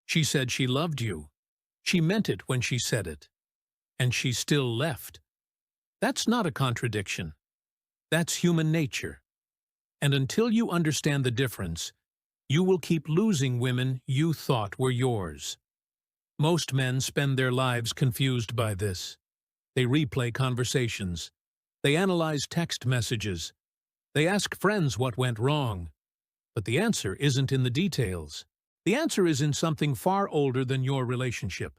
She said she loved you. She meant it when she said it. And she still left. That's not a contradiction. That's human nature. And until you understand the difference, you will keep losing women you thought were yours. Most men spend their lives confused by this. They replay conversations. They analyze text messages. They ask friends what went wrong. But the answer isn't in the details. The answer is in something far older than your relationship.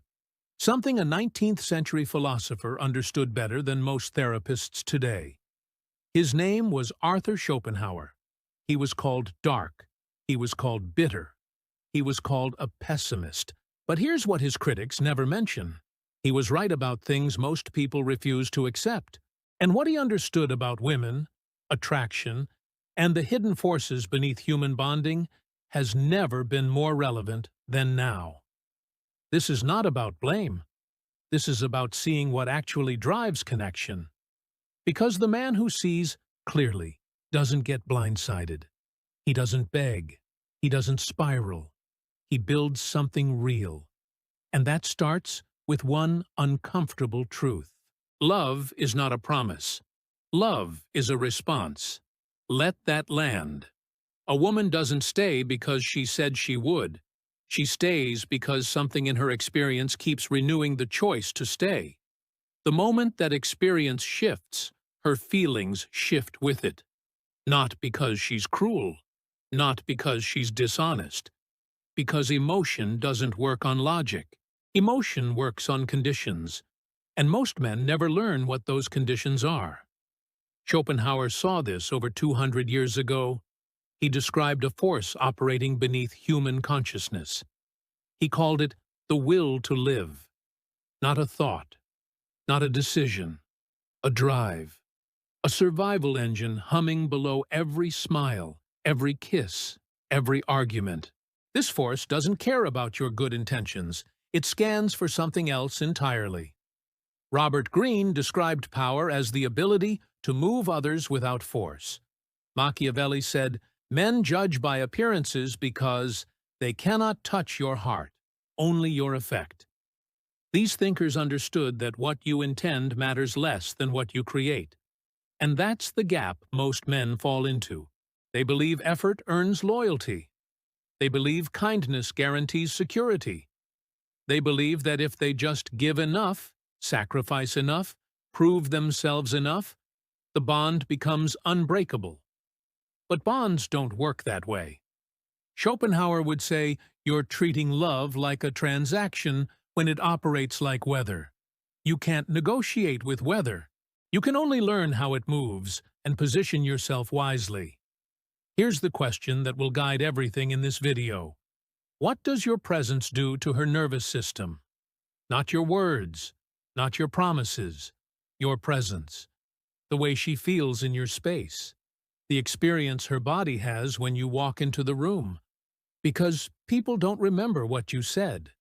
Something a 19th century philosopher understood better than most therapists today. His name was Arthur Schopenhauer. He was called dark. He was called bitter. He was called a pessimist. But here's what his critics never mention. He was right about things most people refuse to accept. And what he understood about women, attraction, and the hidden forces beneath human bonding has never been more relevant than now. This is not about blame. This is about seeing what actually drives connection. Because the man who sees clearly doesn't get blindsided. He doesn't beg. He doesn't spiral. He builds something real. And that starts with one uncomfortable truth. Love is not a promise. Love is a response. Let that land. A woman doesn't stay because she said she would. She stays because something in her experience keeps renewing the choice to stay. The moment that experience shifts, her feelings shift with it. Not because she's cruel. Not because she's dishonest. Because emotion doesn't work on logic. Emotion works on conditions. And most men never learn what those conditions are. Schopenhauer saw this over 200 years ago. He described a force operating beneath human consciousness. He called it the will to live. Not a thought, not a decision, a drive. A survival engine humming below every smile, every kiss, every argument. This force doesn't care about your good intentions. It scans for something else entirely. Robert Greene described power as the ability to move others without force. Machiavelli said, "Men judge by appearances because they cannot touch your heart, only your effect." These thinkers understood that what you intend matters less than what you create. And that's the gap most men fall into. They believe effort earns loyalty. They believe kindness guarantees security. They believe that if they just give enough, sacrifice enough, prove themselves enough, the bond becomes unbreakable. But bonds don't work that way. Schopenhauer would say you're treating love like a transaction when it operates like weather. You can't negotiate with weather. You can only learn how it moves and position yourself wisely. Here's the question that will guide everything in this video. What does your presence do to her nervous system? Not your words, not your promises, your presence. The way she feels in your space. The experience her body has when you walk into the room. Because people don't remember what you said.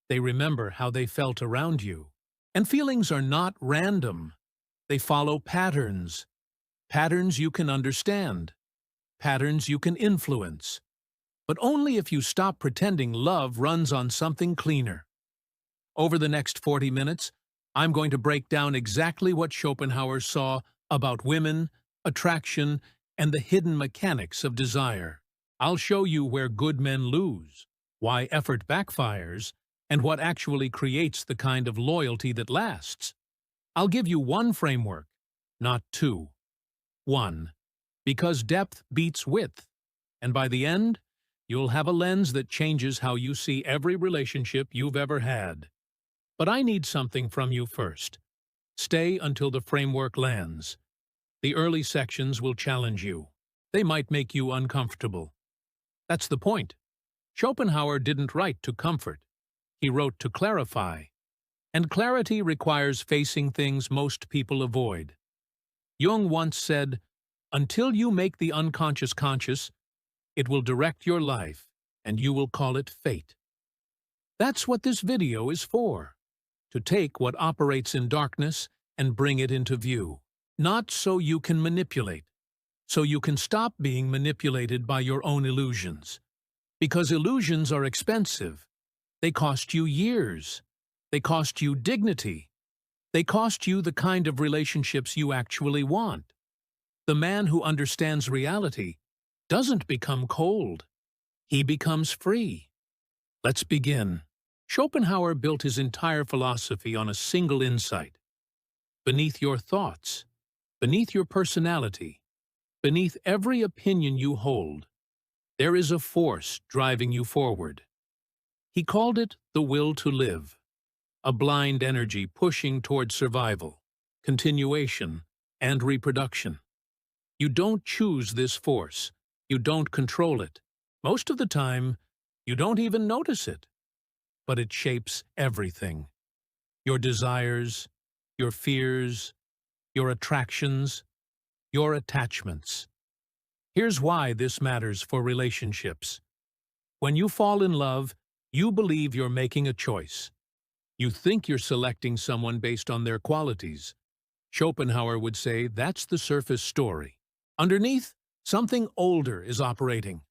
They remember how they felt around you. And feelings are not random. They follow patterns. Patterns you can understand. Patterns you can influence. But only if you stop pretending love runs on something cleaner. Over the next 40 minutes, I'm going to break down exactly what Schopenhauer saw about women, attraction, and the hidden mechanics of desire. I'll show you where good men lose, why effort backfires, and what actually creates the kind of loyalty that lasts. I'll give you one framework, not two. One, because depth beats width, and by the end, you'll have a lens that changes how you see every relationship you've ever had. But I need something from you first. Stay until the framework lands. The early sections will challenge you. They might make you uncomfortable. That's the point. Schopenhauer didn't write to comfort. He wrote to clarify. And clarity requires facing things most people avoid. Jung once said, "Until you make the unconscious conscious, it will direct your life, and you will call it fate." That's what this video is for. To take what operates in darkness and bring it into view. Not so you can manipulate. So you can stop being manipulated by your own illusions. Because illusions are expensive. They cost you years. They cost you dignity. They cost you the kind of relationships you actually want. The man who understands reality doesn't become cold. He becomes free. Let's begin. Schopenhauer built his entire philosophy on a single insight. Beneath your thoughts, beneath your personality, beneath every opinion you hold, there is a force driving you forward. He called it the will to live, a blind energy pushing toward survival, continuation, and reproduction. You don't choose this force. You don't control it. Most of the time, you don't even notice it. But it shapes everything. Your desires, your fears, your attractions, your attachments. Here's why this matters for relationships. When you fall in love, you believe you're making a choice. You think you're selecting someone based on their qualities. Schopenhauer would say that's the surface story. Underneath, something older is operating.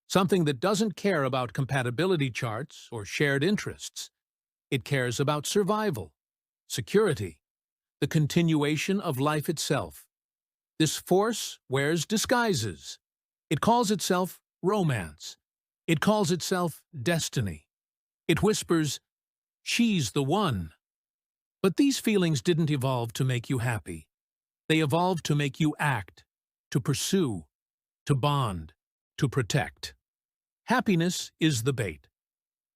Something that doesn't care about compatibility charts or shared interests. It cares about survival, security, the continuation of life itself. This force wears disguises. It calls itself romance. It calls itself destiny. It whispers, "She's the one." But these feelings didn't evolve to make you happy. They evolved to make you act, to pursue, to bond, to protect. Happiness is the bait.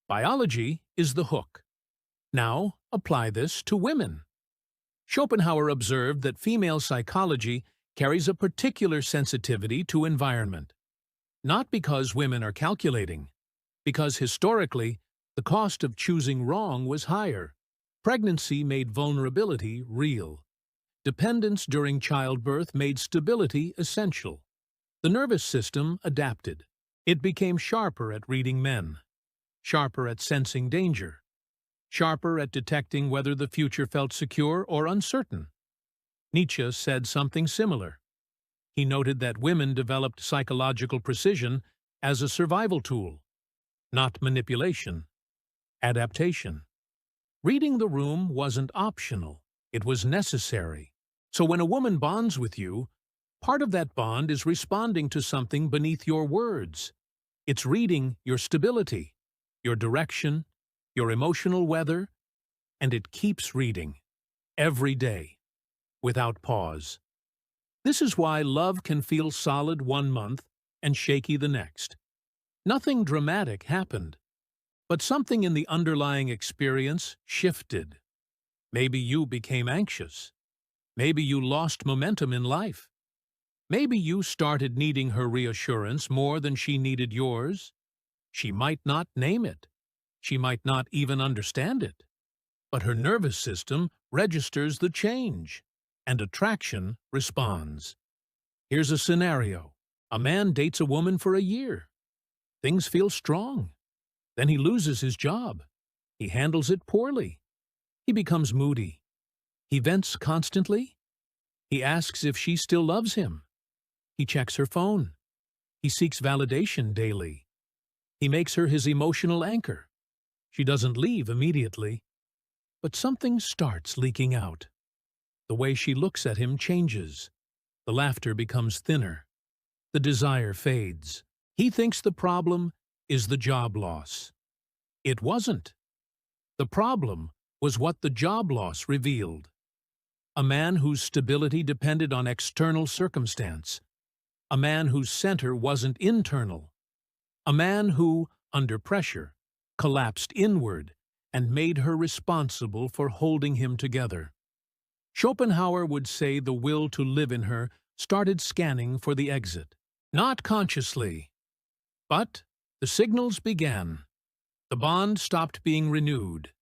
Biology is the hook. Now, apply this to women. Schopenhauer observed that female psychology carries a particular sensitivity to environment. Not because women are calculating, because historically, the cost of choosing wrong was higher. Pregnancy made vulnerability real. Dependence during childbirth made stability essential. The nervous system adapted. It became sharper at reading men, sharper at sensing danger, sharper at detecting whether the future felt secure or uncertain. Nietzsche said something similar. He noted that women developed psychological precision as a survival tool, not manipulation, adaptation. Reading the room wasn't optional, it was necessary. So when a woman bonds with you, part of that bond is responding to something beneath your words. It's reading your stability, your direction, your emotional weather, and it keeps reading, every day, without pause. This is why love can feel solid one month and shaky the next. Nothing dramatic happened, but something in the underlying experience shifted. Maybe you became anxious. Maybe you lost momentum in life. Maybe you started needing her reassurance more than she needed yours. She might not name it. She might not even understand it. But her nervous system registers the change, and attraction responds. Here's a scenario. A man dates a woman for a year. Things feel strong. Then he loses his job. He handles it poorly. He becomes moody. He vents constantly. He asks if she still loves him. He checks her phone. He seeks validation daily. He makes her his emotional anchor. She doesn't leave immediately, but something starts leaking out. The way she looks at him changes. The laughter becomes thinner. The desire fades. He thinks the problem is the job loss. It wasn't. The problem was what the job loss revealed. A man whose stability depended on external circumstance. A man whose center wasn't internal. A man who, under pressure, collapsed inward and made her responsible for holding him together. Schopenhauer would say the will to live in her started scanning for the exit. Not consciously, but the signals began. The bond stopped being renewed.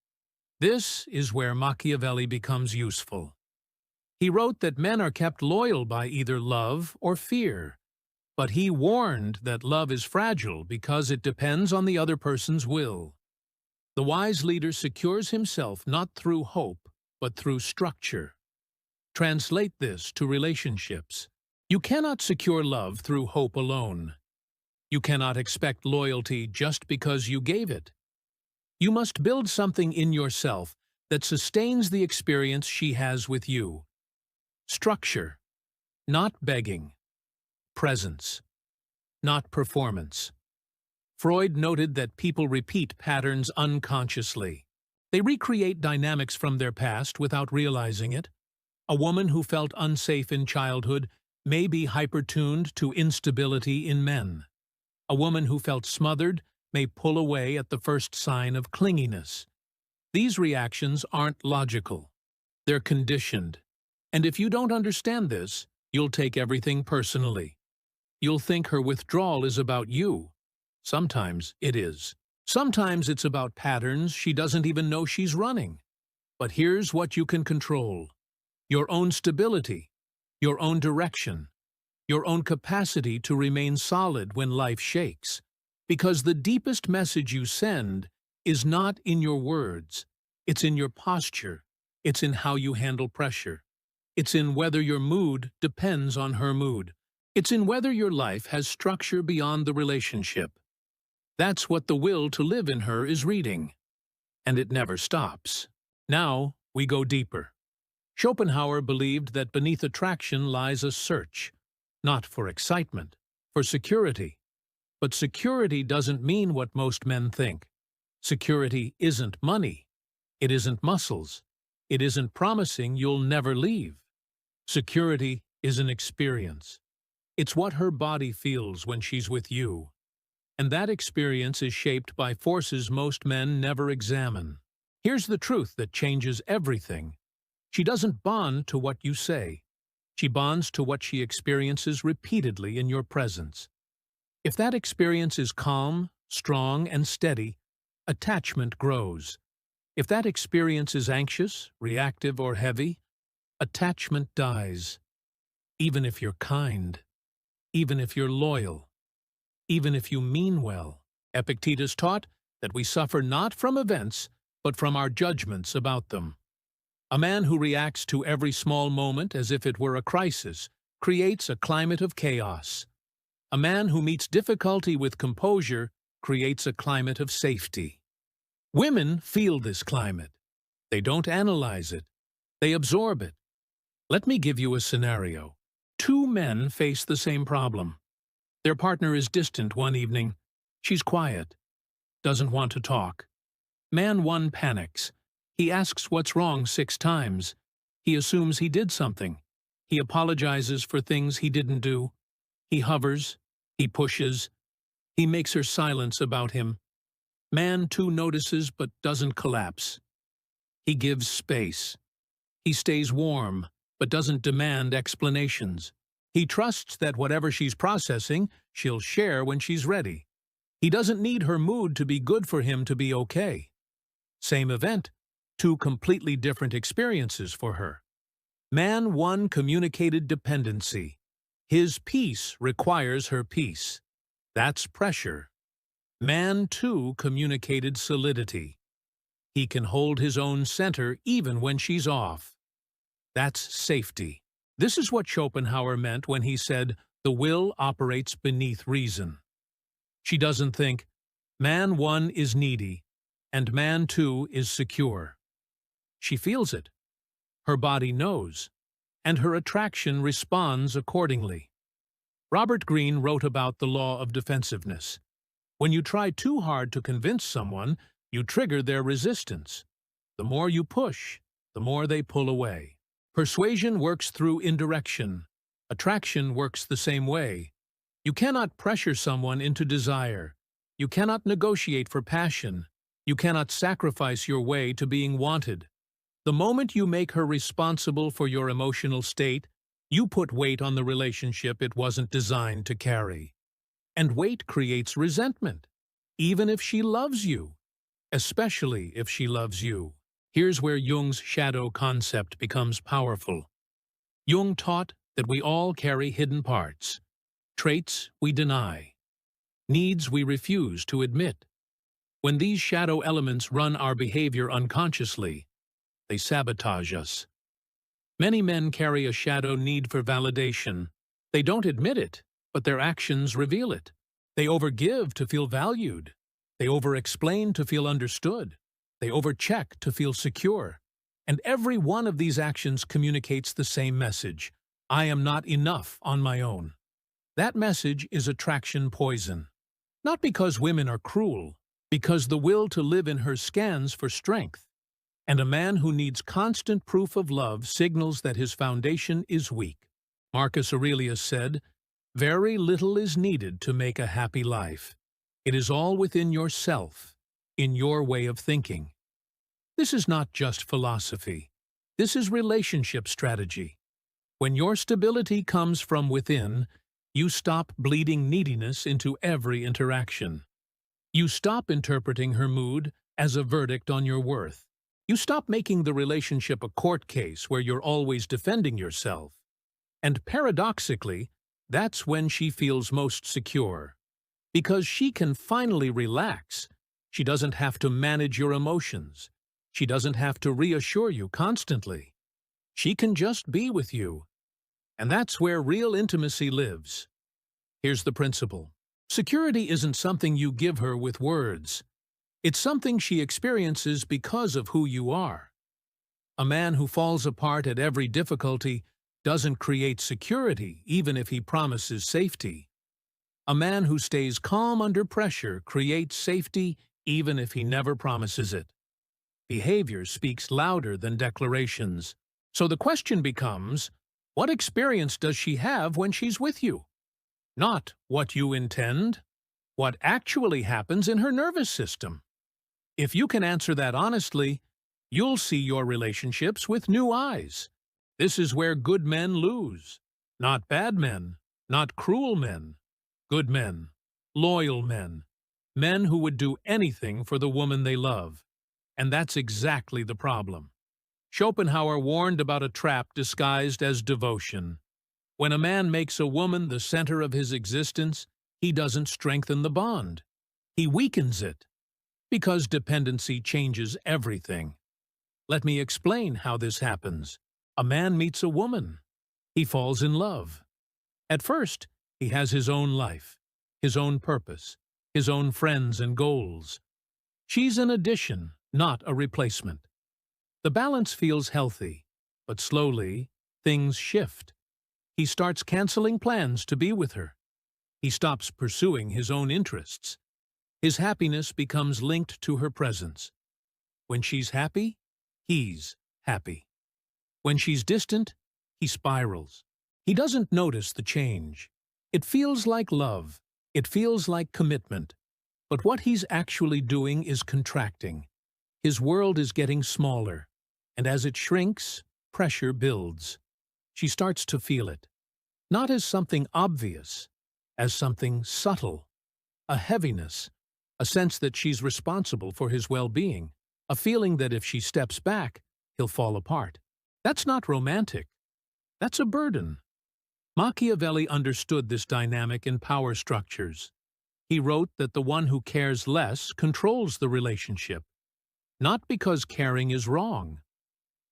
This is where Machiavelli becomes useful. He wrote that men are kept loyal by either love or fear, but he warned that love is fragile because it depends on the other person's will. The wise leader secures himself not through hope, but through structure. Translate this to relationships. You cannot secure love through hope alone. You cannot expect loyalty just because you gave it. You must build something in yourself that sustains the experience she has with you. Structure, not begging. Presence, not performance. Freud noted that people repeat patterns unconsciously. They recreate dynamics from their past without realizing it. A woman who felt unsafe in childhood may be hypertuned to instability in men. A woman who felt smothered may pull away at the first sign of clinginess. These reactions aren't logical. They're conditioned. And if you don't understand this, you'll take everything personally. You'll think her withdrawal is about you. Sometimes it is. Sometimes it's about patterns she doesn't even know she's running. But here's what you can control: your own stability, your own direction, your own capacity to remain solid when life shakes. Because the deepest message you send is not in your words. It's in your posture. It's in how you handle pressure. It's in whether your mood depends on her mood. It's in whether your life has structure beyond the relationship. That's what the will to live in her is reading. And it never stops. Now we go deeper. Schopenhauer believed that beneath attraction lies a search, not for excitement, for security. But security doesn't mean what most men think. Security isn't money. It isn't muscles. It isn't promising you'll never leave. Security is an experience. It's what her body feels when she's with you. And that experience is shaped by forces most men never examine. Here's the truth that changes everything. She doesn't bond to what you say. She bonds to what she experiences repeatedly in your presence. If that experience is calm, strong, and steady, attachment grows. If that experience is anxious, reactive, or heavy, attachment dies. Even if you're kind, even if you're loyal, even if you mean well. Epictetus taught that we suffer not from events, but from our judgments about them. A man who reacts to every small moment as if it were a crisis creates a climate of chaos. A man who meets difficulty with composure creates a climate of safety. Women feel this climate. They don't analyze it. They absorb it. Let me give you a scenario. Two men face the same problem. Their partner is distant one evening. She's quiet, doesn't want to talk. Man 1 panics. He asks what's wrong 6 times. He assumes he did something. He apologizes for things he didn't do. He hovers. He pushes. He makes her silence about him. Man 2 notices but doesn't collapse. He gives space. He stays warm but doesn't demand explanations. He trusts that whatever she's processing, she'll share when she's ready. He doesn't need her mood to be good for him to be okay. Same event, 2 completely different experiences for her. Man 1 communicated dependency. His peace requires her peace. That's pressure. Man 2 communicated solidity. He can hold his own center even when she's off. That's safety. This is what Schopenhauer meant when he said, the will operates beneath reason. She doesn't think, man 1 is needy, and man 2 is secure. She feels it. Her body knows, and her attraction responds accordingly. Robert Greene wrote about the law of defensiveness. When you try too hard to convince someone, you trigger their resistance. The more you push, the more they pull away. Persuasion works through indirection. Attraction works the same way. You cannot pressure someone into desire. You cannot negotiate for passion. You cannot sacrifice your way to being wanted. The moment you make her responsible for your emotional state, you put weight on the relationship it wasn't designed to carry. And weight creates resentment, even if she loves you, especially if she loves you. Here's where Jung's shadow concept becomes powerful. Jung taught that we all carry hidden parts, traits we deny, needs we refuse to admit. When these shadow elements run our behavior unconsciously, they sabotage us. Many men carry a shadow need for validation. They don't admit it, but their actions reveal it. They overgive to feel valued. They over-explain to feel understood. They over-check to feel secure. And every one of these actions communicates the same message: I am not enough on my own. That message is attraction poison. Not because women are cruel, because the will to live in her scans for strength. And a man who needs constant proof of love signals that his foundation is weak. Marcus Aurelius said, "Very little is needed to make a happy life. It is all within yourself, in your way of thinking." This is not just philosophy. This is relationship strategy. When your stability comes from within, you stop bleeding neediness into every interaction. You stop interpreting her mood as a verdict on your worth. You stop making the relationship a court case where you're always defending yourself. And paradoxically, that's when she feels most secure. Because she can finally relax. She doesn't have to manage your emotions. She doesn't have to reassure you constantly. She can just be with you. And that's where real intimacy lives. Here's the principle. Security isn't something you give her with words. It's something she experiences because of who you are. A man who falls apart at every difficulty doesn't create security, even if he promises safety. A man who stays calm under pressure creates safety, even if he never promises it. Behavior speaks louder than declarations. So the question becomes, what experience does she have when she's with you? Not what you intend, what actually happens in her nervous system. If you can answer that honestly, you'll see your relationships with new eyes. This is where good men lose. Not bad men, not cruel men. Good men, loyal men, men who would do anything for the woman they love. And that's exactly the problem. Schopenhauer warned about a trap disguised as devotion. When a man makes a woman the center of his existence, he doesn't strengthen the bond. He weakens it. Because dependency changes everything. Let me explain how this happens. A man meets a woman. He falls in love. At first, he has his own life, his own purpose, his own friends and goals. She's an addition, not a replacement. The balance feels healthy, but slowly, things shift. He starts canceling plans to be with her. He stops pursuing his own interests. His happiness becomes linked to her presence. When she's happy, he's happy. When she's distant, he spirals. He doesn't notice the change. It feels like love. It feels like commitment. But what he's actually doing is contracting. His world is getting smaller. And as it shrinks, pressure builds. She starts to feel it. Not as something obvious, as something subtle. A heaviness. A sense that she's responsible for his well-being, a feeling that if she steps back, he'll fall apart. That's not romantic. That's a burden. Machiavelli understood this dynamic in power structures. He wrote that the one who cares less controls the relationship. Not because caring is wrong,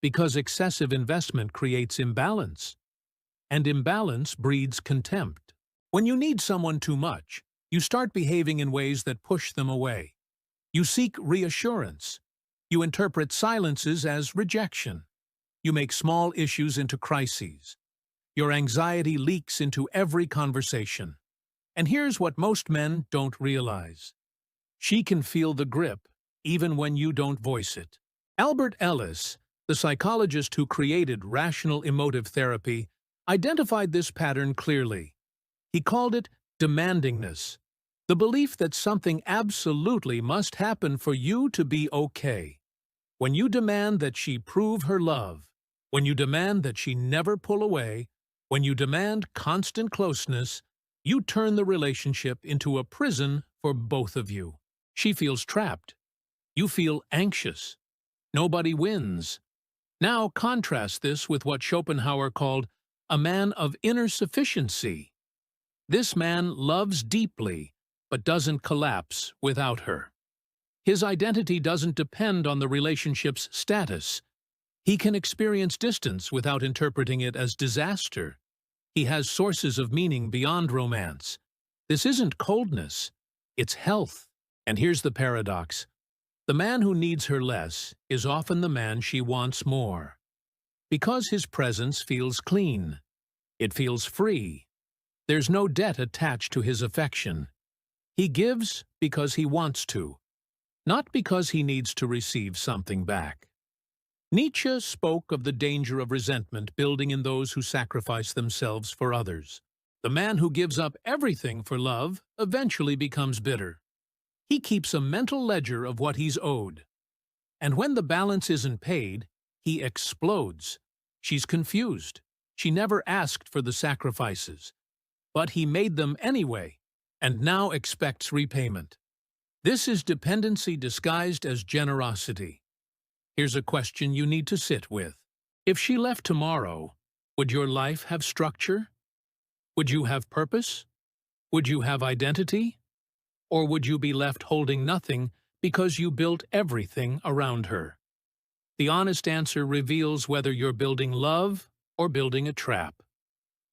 because excessive investment creates imbalance. And imbalance breeds contempt. When you need someone too much, you start behaving in ways that push them away. You seek reassurance. You interpret silences as rejection. You make small issues into crises. Your anxiety leaks into every conversation. And here's what most men don't realize. She can feel the grip, even when you don't voice it. Albert Ellis, the psychologist who created rational emotive therapy, identified this pattern clearly. He called it demandingness. The belief that something absolutely must happen for you to be okay. When you demand that she prove her love, when you demand that she never pull away, when you demand constant closeness, you turn the relationship into a prison for both of you. She feels trapped. You feel anxious. Nobody wins. Now contrast this with what Schopenhauer called a man of inner sufficiency. This man loves deeply, but doesn't collapse without her. His identity doesn't depend on the relationship's status. He can experience distance without interpreting it as disaster. He has sources of meaning beyond romance. This isn't coldness, it's health. And here's the paradox. The man who needs her less is often the man she wants more. Because his presence feels clean. It feels free. There's no debt attached to his affection. He gives because he wants to, not because he needs to receive something back. Nietzsche spoke of the danger of resentment building in those who sacrifice themselves for others. The man who gives up everything for love eventually becomes bitter. He keeps a mental ledger of what he's owed. And when the balance isn't paid, he explodes. She's confused. She never asked for the sacrifices. But he made them anyway, and now expects repayment. This is dependency disguised as generosity. Here's a question you need to sit with. If she left tomorrow, would your life have structure? Would you have purpose? Would you have identity? Or would you be left holding nothing because you built everything around her? The honest answer reveals whether you're building love or building a trap.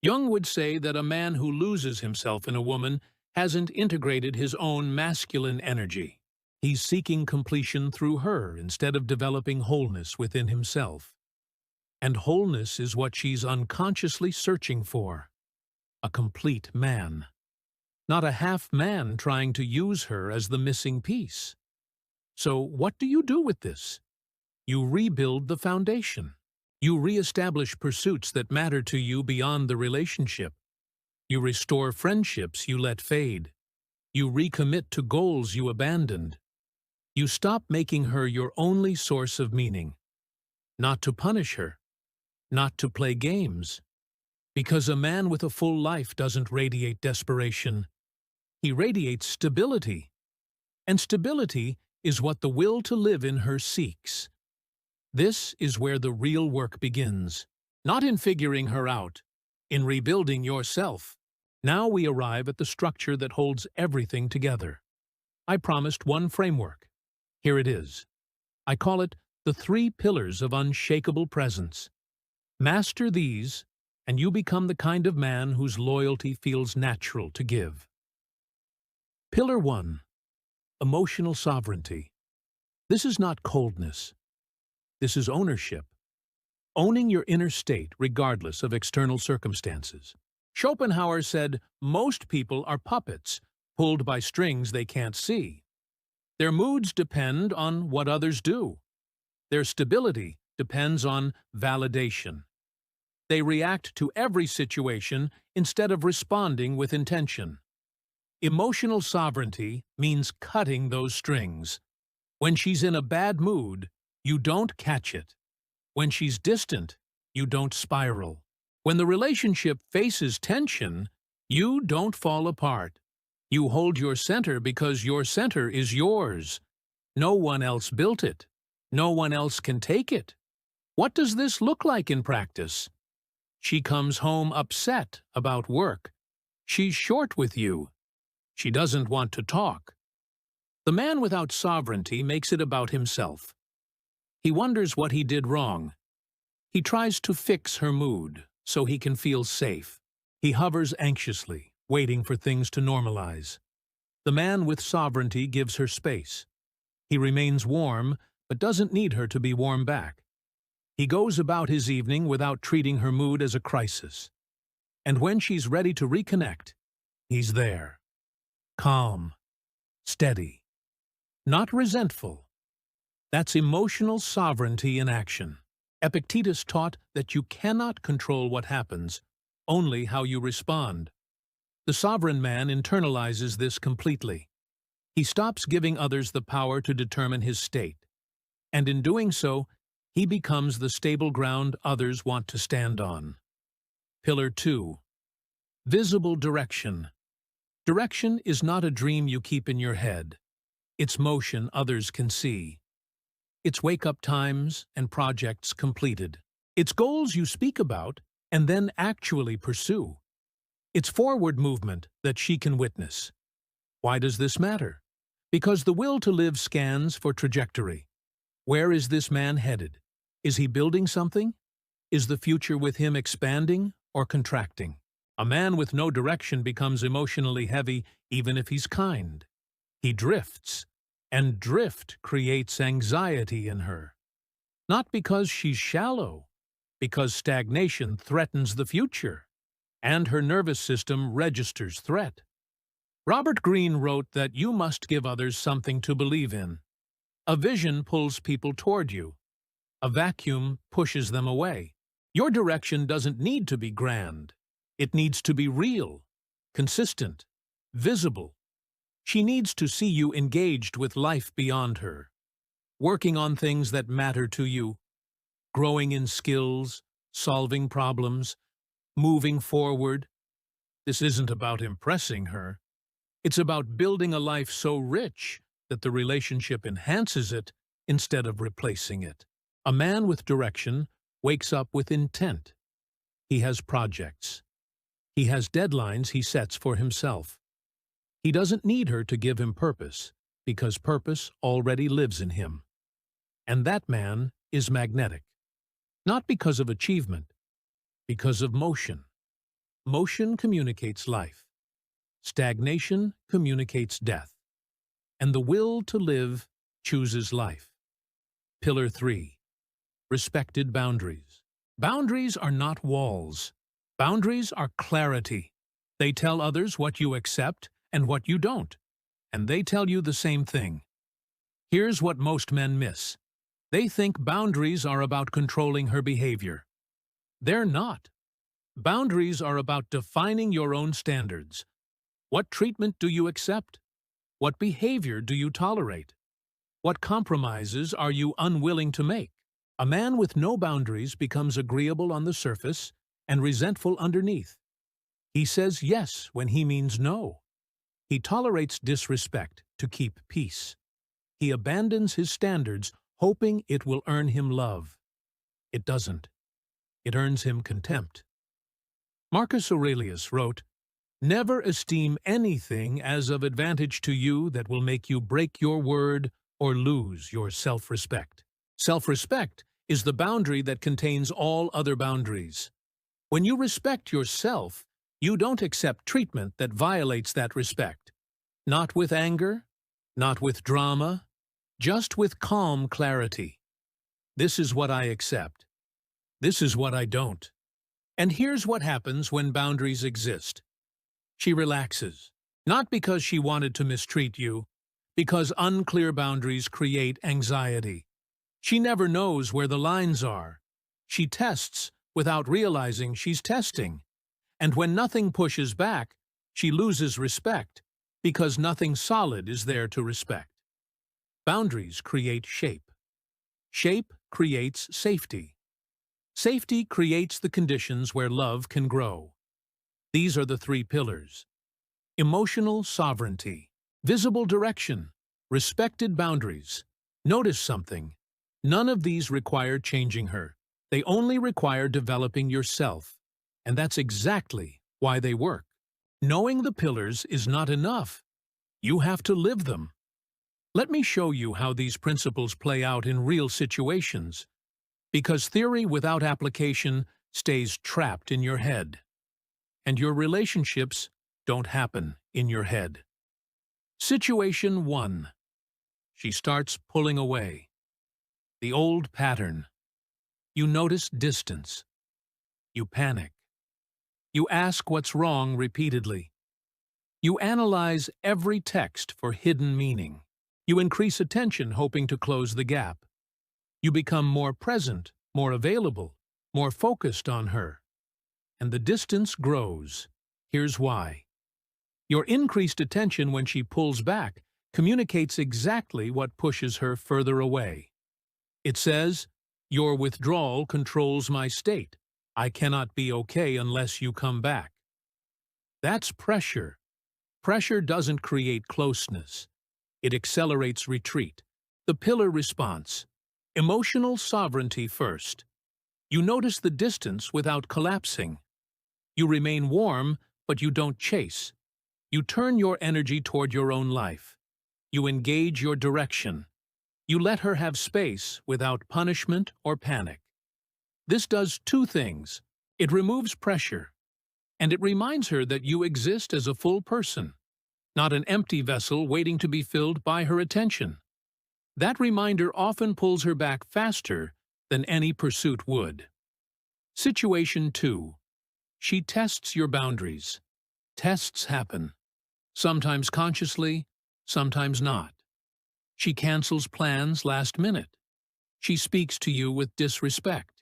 Jung would say that a man who loses himself in a woman hasn't integrated his own masculine energy. He's seeking completion through her instead of developing wholeness within himself. And wholeness is what she's unconsciously searching for. A complete man. Not a half man trying to use her as the missing piece. So what do you do with this? You rebuild the foundation. You reestablish pursuits that matter to you beyond the relationship. You restore friendships you let fade. You recommit to goals you abandoned. You stop making her your only source of meaning. Not to punish her. Not to play games. Because a man with a full life doesn't radiate desperation. He radiates stability. And stability is what the will to live in her seeks. This is where the real work begins. Not in figuring her out, in rebuilding yourself. Now we arrive at the structure that holds everything together. I promised one framework. Here it is. I call it the 3 pillars of unshakable presence. Master these, and you become the kind of man whose loyalty feels natural to give. Pillar 1. Emotional sovereignty. This is not coldness. This is ownership. Owning your inner state regardless of external circumstances. Schopenhauer said, most people are puppets, pulled by strings they can't see. Their moods depend on what others do. Their stability depends on validation. They react to every situation instead of responding with intention. Emotional sovereignty means cutting those strings. When she's in a bad mood, you don't catch it. When she's distant, you don't spiral. When the relationship faces tension, you don't fall apart. You hold your center because your center is yours. No one else built it. No one else can take it. What does this look like in practice? She comes home upset about work. She's short with you. She doesn't want to talk. The man without sovereignty makes it about himself. He wonders what he did wrong. He tries to fix her mood so he can feel safe. He hovers anxiously, waiting for things to normalize. The man with sovereignty gives her space. He remains warm, but doesn't need her to be warm back. He goes about his evening without treating her mood as a crisis. And when she's ready to reconnect, he's there. Calm, steady, not resentful. That's emotional sovereignty in action. Epictetus taught that you cannot control what happens, only how you respond. The sovereign man internalizes this completely. He stops giving others the power to determine his state. And in doing so, he becomes the stable ground others want to stand on. Pillar 2. Visible direction. Direction is not a dream you keep in your head. It's motion others can see. It's wake-up times and projects completed. It's goals you speak about and then actually pursue. It's forward movement that she can witness. Why does this matter? Because the will to live scans for trajectory. Where is this man headed? Is he building something? Is the future with him expanding or contracting? A man with no direction becomes emotionally heavy even if he's kind. He drifts, and drift creates anxiety in her. Not because she's shallow, because stagnation threatens the future, and her nervous system registers threat. Robert Greene wrote that you must give others something to believe in. A vision pulls people toward you. A vacuum pushes them away. Your direction doesn't need to be grand. It needs to be real, consistent, visible. She needs to see you engaged with life beyond her, working on things that matter to you, growing in skills, solving problems, moving forward. This isn't about impressing her. It's about building a life so rich that the relationship enhances it instead of replacing it. A man with direction wakes up with intent. He has projects. He has deadlines he sets for himself. He doesn't need her to give him purpose, because purpose already lives in him. And that man is magnetic. Not because of achievement, because of motion. Motion communicates life. Stagnation communicates death. And the will to live chooses life. Pillar 3. Respected boundaries. Boundaries are not walls. Boundaries are clarity. They tell others what you accept and what you don't, and they tell you the same thing. Here's what most men miss. They think boundaries are about controlling her behavior. They're not. Boundaries are about defining your own standards. What treatment do you accept? What behavior do you tolerate? What compromises are you unwilling to make? A man with no boundaries becomes agreeable on the surface and resentful underneath. He says yes when he means no. He tolerates disrespect to keep peace. He abandons his standards, hoping it will earn him love. It doesn't. It earns him contempt. Marcus Aurelius wrote, "Never esteem anything as of advantage to you that will make you break your word or lose your self-respect." Self-respect is the boundary that contains all other boundaries. When you respect yourself, you don't accept treatment that violates that respect. Not with anger, not with drama, just with calm clarity. This is what I accept. This is what I don't. And here's what happens when boundaries exist. She relaxes, not because she wanted to mistreat you, because unclear boundaries create anxiety. She never knows where the lines are. She tests without realizing she's testing. And when nothing pushes back, she loses respect, because nothing solid is there to respect. Boundaries create shape. Shape creates safety. Safety creates the conditions where love can grow. These are the 3 pillars: emotional sovereignty, visible direction, respected boundaries. Notice something. None of these require changing her. They only require developing yourself. And that's exactly why they work. Knowing the pillars is not enough. You have to live them. Let me show you how these principles play out in real situations, because theory without application stays trapped in your head, and your relationships don't happen in your head. Situation 1. She starts pulling away. The old pattern. You notice distance. You panic. You ask what's wrong repeatedly. You analyze every text for hidden meaning. You increase attention hoping to close the gap. You become more present, more available, more focused on her. And the distance grows. Here's why. Your increased attention when she pulls back communicates exactly what pushes her further away. It says, "Your withdrawal controls my state. I cannot be okay unless you come back." That's pressure. Pressure doesn't create closeness. It accelerates retreat. The pillar response. Emotional sovereignty first. You notice the distance without collapsing. You remain warm, but you don't chase. You turn your energy toward your own life. You engage your direction. You let her have space without punishment or panic. This does 2 things. It removes pressure, and it reminds her that you exist as a full person. not an empty vessel waiting to be filled by her attention. That reminder often pulls her back faster than any pursuit would. Situation 2. She tests your boundaries. Tests happen, sometimes consciously, sometimes not. She cancels plans last minute. She speaks to you with disrespect.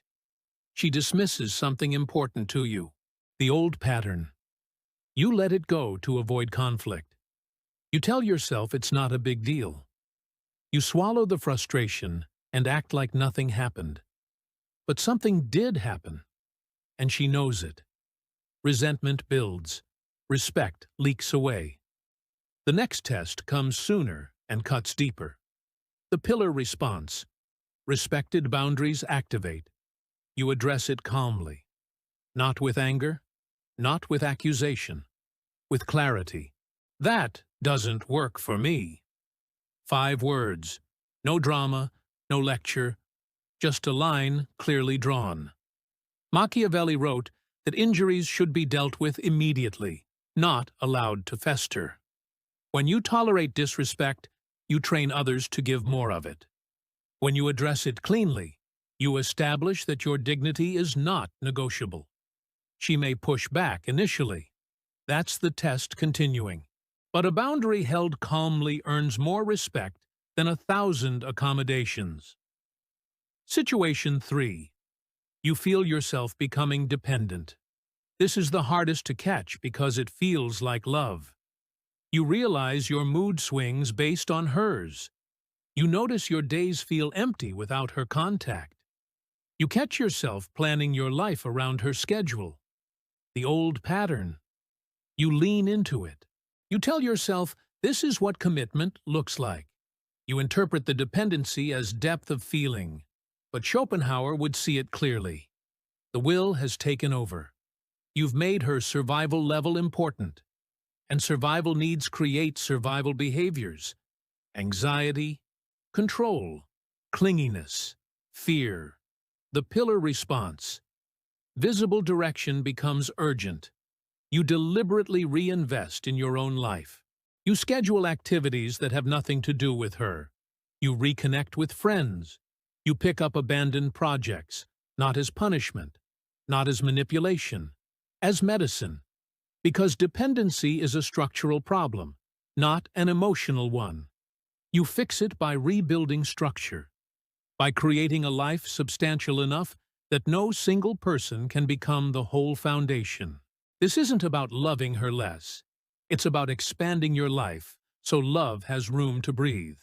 She dismisses something important to you. The old pattern. You let it go to avoid conflict. You tell yourself it's not a big deal. You swallow the frustration and act like nothing happened. But something did happen, and she knows it. Resentment builds. Respect leaks away. The next test comes sooner and cuts deeper. The pillar response. Respected boundaries activate. You address it calmly. Not with anger, not with accusation, with clarity. That doesn't work for me. 5 words. No drama, no lecture, just a line clearly drawn. Machiavelli wrote that injuries should be dealt with immediately, not allowed to fester. When you tolerate disrespect, you train others to give more of it. When you address it cleanly, you establish that your dignity is not negotiable. She may push back initially. That's the test continuing. But a boundary held calmly earns more respect than 1,000 accommodations. Situation 3. You feel yourself becoming dependent. This is the hardest to catch because it feels like love. You realize your mood swings based on hers. You notice your days feel empty without her contact. You catch yourself planning your life around her schedule. The old pattern. You lean into it. You tell yourself, this is what commitment looks like. You interpret the dependency as depth of feeling, but Schopenhauer would see it clearly. The will has taken over. You've made her survival level important, and survival needs create survival behaviors. Anxiety, control, clinginess, fear. The pillar response. Visible direction becomes urgent. You deliberately reinvest in your own life. You schedule activities that have nothing to do with her. You reconnect with friends. You pick up abandoned projects, not as punishment, not as manipulation, as medicine. Because dependency is a structural problem, not an emotional one. You fix it by rebuilding structure, by creating a life substantial enough that no single person can become the whole foundation. This isn't about loving her less. It's about expanding your life so love has room to breathe.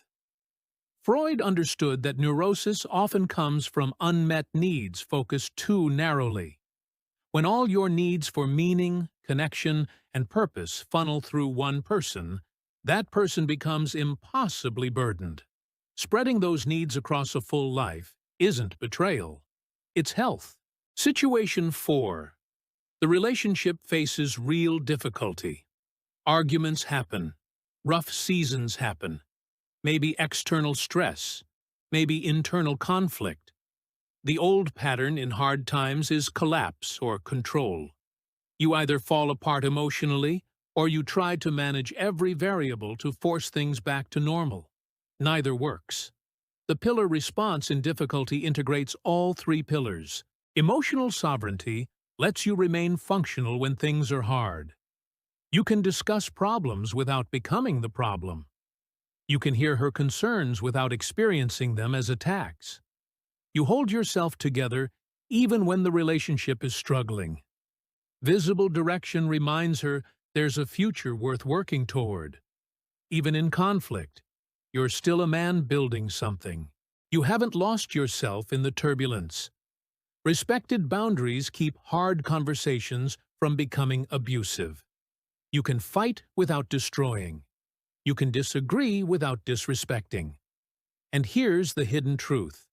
Freud understood that neurosis often comes from unmet needs focused too narrowly. When all your needs for meaning, connection, and purpose funnel through one person, that person becomes impossibly burdened. Spreading those needs across a full life isn't betrayal. It's health. Situation 4. The relationship faces real difficulty. Arguments happen. Rough seasons happen. Maybe external stress. Maybe internal conflict. The old pattern in hard times is collapse or control. You either fall apart emotionally or you try to manage every variable to force things back to normal. Neither works. The pillar response in difficulty integrates all 3 pillars. Emotional sovereignty lets you remain functional when things are hard. You can discuss problems without becoming the problem. You can hear her concerns without experiencing them as attacks. You hold yourself together even when the relationship is struggling. Visible direction reminds her there's a future worth working toward. Even in conflict, you're still a man building something. You haven't lost yourself in the turbulence. Respected boundaries keep hard conversations from becoming abusive. You can fight without destroying. You can disagree without disrespecting. And here's the hidden truth.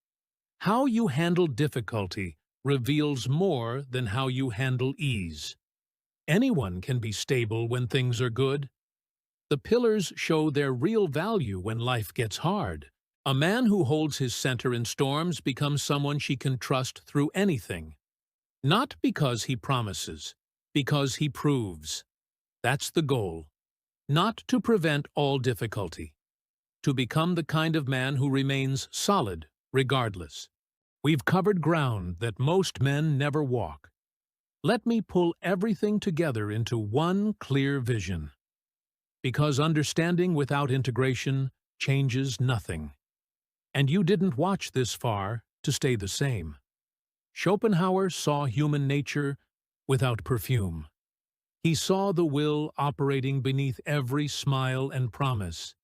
How you handle difficulty reveals more than how you handle ease. Anyone can be stable when things are good. The pillars show their real value when life gets hard. A man who holds his center in storms becomes someone she can trust through anything. Not because he promises, because he proves. That's the goal. not to prevent all difficulty, to become the kind of man who remains solid regardless. We've covered ground that most men never walk. Let me pull everything together into one clear vision. Because understanding without integration changes nothing. And you didn't watch this far to stay the same. Schopenhauer saw human nature without perfume. He saw the will operating beneath every smile and promise.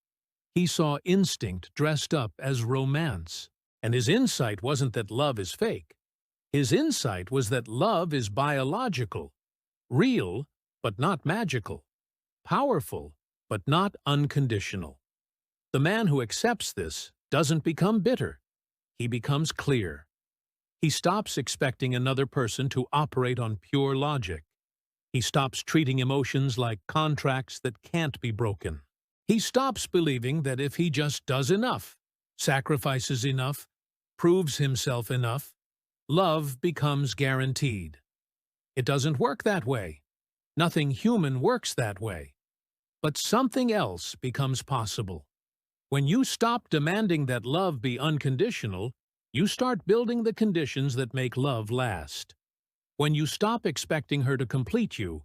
He saw instinct dressed up as romance. And his insight wasn't that love is fake. His insight was that love is biological, real but not magical, powerful but not unconditional. The man who accepts this doesn't become bitter. He becomes clear. He stops expecting another person to operate on pure logic. He stops treating emotions like contracts that can't be broken. He stops believing that if he just does enough, sacrifices enough, proves himself enough, love becomes guaranteed. It doesn't work that way. Nothing human works that way. But something else becomes possible. When you stop demanding that love be unconditional, you start building the conditions that make love last. When you stop expecting her to complete you,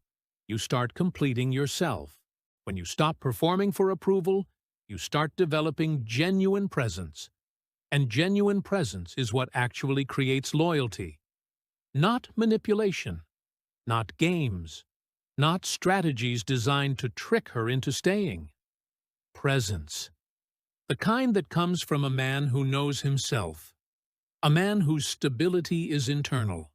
you start completing yourself. When you stop performing for approval, you start developing genuine presence. And genuine presence is what actually creates loyalty. Not manipulation, not games, not strategies designed to trick her into staying. Presence. The kind that comes from a man who knows himself. A man whose stability is internal.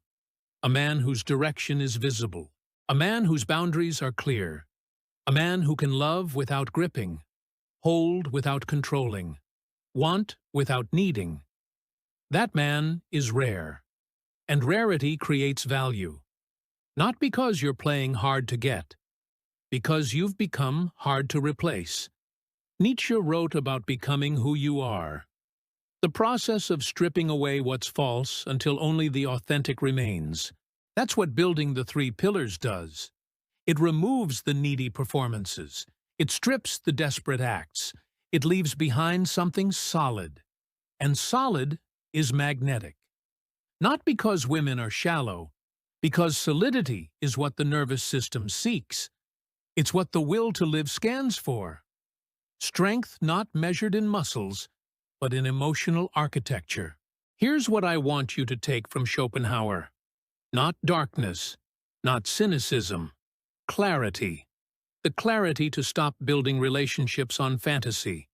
A man whose direction is visible. A man whose boundaries are clear. A man who can love without gripping, hold without controlling, want without needing. That man is rare, and rarity creates value. Not because you're playing hard to get, because you've become hard to replace. Nietzsche wrote about becoming who you are. The process of stripping away what's false until only the authentic remains. That's what building the three pillars does. It removes the needy performances. It strips the desperate acts. It leaves behind something solid. And solid is magnetic. Not because women are shallow, because solidity is what the nervous system seeks. It's what the will to live scans for. Strength not measured in muscles, but in emotional architecture. Here's what I want you to take from Schopenhauer. Not darkness, not cynicism. Clarity. The clarity to stop building relationships on fantasy.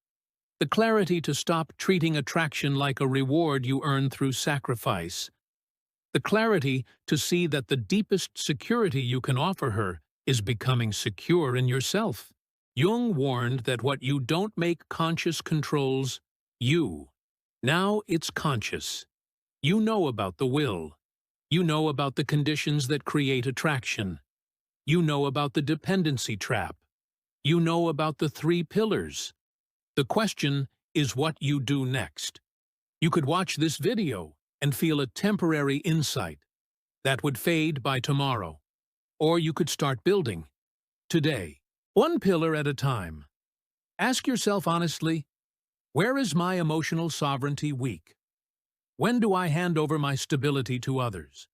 The clarity to stop treating attraction like a reward you earn through sacrifice. The clarity to see that the deepest security you can offer her is becoming secure in yourself. Jung warned that what you don't make conscious controls you. Now it's conscious. You know about the will. You know about the conditions that create attraction. You know about the dependency trap. You know about the three pillars. The question is what you do next. You could watch this video and feel a temporary insight that would fade by tomorrow. Or you could start building today, one pillar at a time. Ask yourself honestly, where is my emotional sovereignty weak? When do I hand over my stability to others?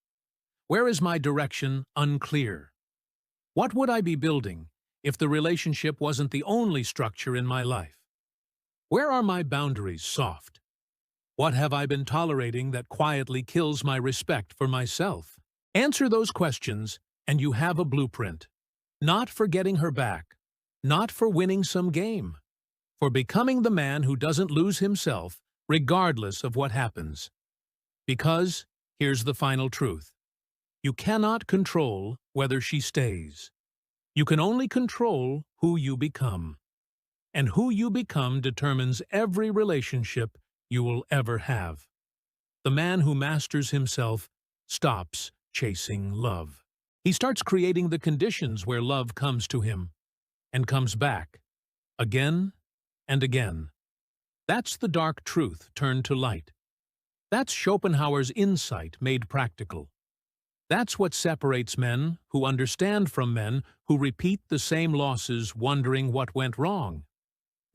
Where is my direction unclear? What would I be building if the relationship wasn't the only structure in my life? Where are my boundaries soft? What have I been tolerating that quietly kills my respect for myself? Answer those questions, and you have a blueprint. Not for getting her back, not for winning some game, for becoming the man who doesn't lose himself regardless of what happens. Because, here's the final truth. You cannot control whether she stays. You can only control who you become. And who you become determines every relationship you will ever have. The man who masters himself stops chasing love. He starts creating the conditions where love comes to him and comes back, again and again. That's the dark truth turned to light. That's Schopenhauer's insight made practical. That's what separates men who understand from men who repeat the same losses wondering what went wrong.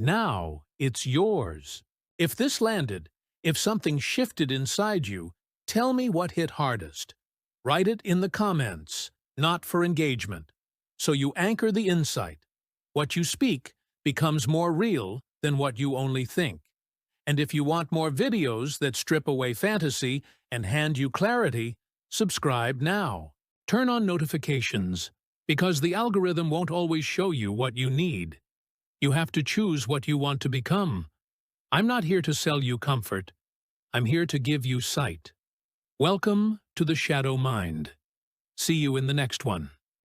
Now it's yours. If this landed, if something shifted inside you, tell me what hit hardest. Write it in the comments, not for engagement. So you anchor the insight. What you speak becomes more real than what you only think. And if you want more videos that strip away fantasy and hand you clarity, subscribe now. Turn on notifications, because the algorithm won't always show you what you need. You have to choose what you want to become. I'm not here to sell you comfort. I'm here to give you sight. Welcome to the Shadow Mind. See you in the next one.